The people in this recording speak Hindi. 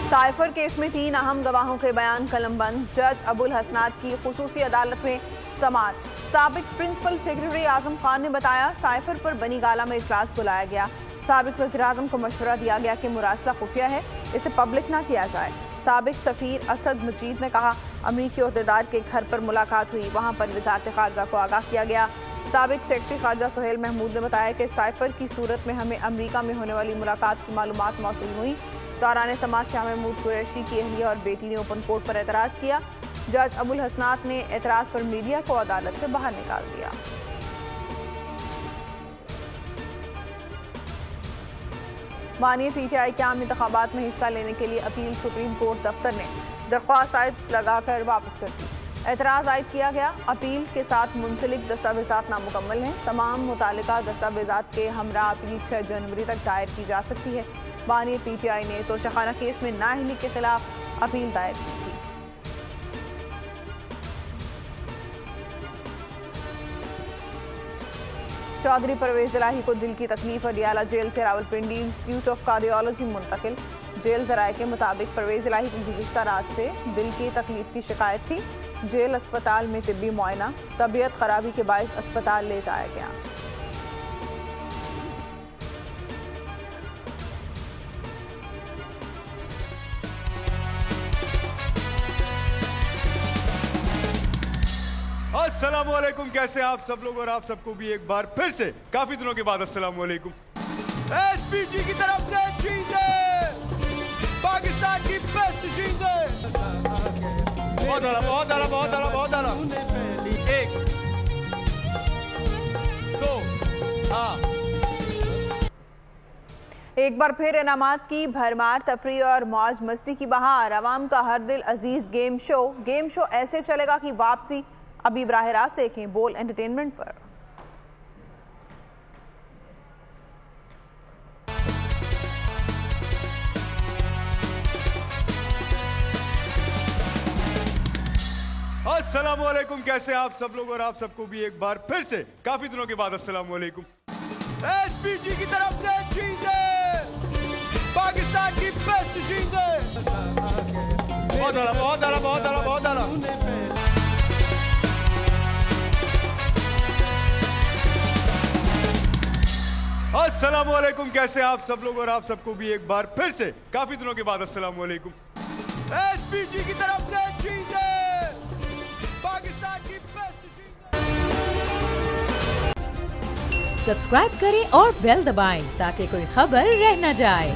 साइफर केस में 3 अहम गवाहों के बयान कलमबंद। जज अबुल हसनात की खुसूसी अदालत में समाअत। साबिक प्रिंसिपल सेक्रेटरी आजम खान ने बताया, साइफर पर बनी गाला में इजलास बुलाया गया। साबिक वज़ीर-ए-आज़म को मशवरा दिया गया कि मुरासला खुफिया है, इसे पब्लिक ना किया जाए। साबिक सफीर असद मजीद ने कहा, अमरीकी ओहदेदार के घर पर मुलाकात हुई, वहाँ पर वज़ारत ख़ारजा को आगाह किया गया। साबिक सेक्रेटरी ख़ारजा सुहेल महमूद ने बताया कि साइफर की सूरत में हमें अमरीका में होने वाली मुलाकात की मालूमात मौसूल हुई। दौरान समाअत शाह महमूद कुरैशी की अहलिया और बेटी ने ओपन कोर्ट पर एतराज़ किया। जज अबुल हसनात ने एतराज़ पर मीडिया को अदालत से बाहर निकाल दिया। मानिए PTI के आम इंतखाबात में हिस्सा लेने के लिए अपील सुप्रीम कोर्ट दफ्तर ने दरख्वास्त आयद लगाकर वापस कर दी। एतराज़ आयद किया गया, अपील के साथ मुंसलिक दस्तावेज़ात नामुकम्मल हैं। तमाम मुतालिका दस्तावेज़ात के हमरा अपील 6 जनवरी तक दायर की जा सकती है। बानी PTI ने तोशाखाना केस में नाअहली के खिलाफ अपील दायर की थी। चौधरी परवेज इलाही को दिल की तकलीफ और डियाला जेल से रावलपिंडी इंस्टीट्यूट ऑफ कार्डियोलॉजी मुंतकिल। जेल जराये के मुताबिक परवेज इलाही को गुज़िश्ता रात से दिल की तकलीफ की शिकायत थी। जेल अस्पताल में तिब्बी मुआयना, तबीयत खराबी के बायस अस्पताल ले जाया गया। अस्सलाम वालेकुम, कैसे आप सब लोग, और आप सबको भी एक बार फिर से काफी दिनों के बाद अस्सलाम वालेकुम। SPG की तरफ से चीजें, पाकिस्तान की बेस्ट चीजें। बहुत आला, बहुत आला, बहुत आला, बहुत आला। 1 2 हाँ। एक बार फिर इनामात की भरमार, तफरी और मौज मस्ती की बहार। आवाम का हर दिल अजीज गेम शो ऐसे चलेगा कि वापसी अभी बराह रास्त देखें बोल एंटरटेनमेंट पर। अस्सलाम वालेकुम, कैसे आप सब लोग, और आप सबको भी एक बार फिर से काफी दिनों के बाद अस्सलाम वालेकुम। SPG की तरफ से चीजें, पाकिस्तान की बेस्ट चीजें। बहुत आला, बहुत आला, बहुत आला, बहुत आला। अस्सलाम वालेकुम, कैसे आप सब लोग, और आप सबको भी एक बार फिर से काफी दिनों के बाद अस्सलाम वालेकुम। SPG की तरफ से चीजें, पाकिस्तान की बेस्ट चीजें। सब्सक्राइब करें और बेल दबाएं ताकि कोई खबर रह न जाए।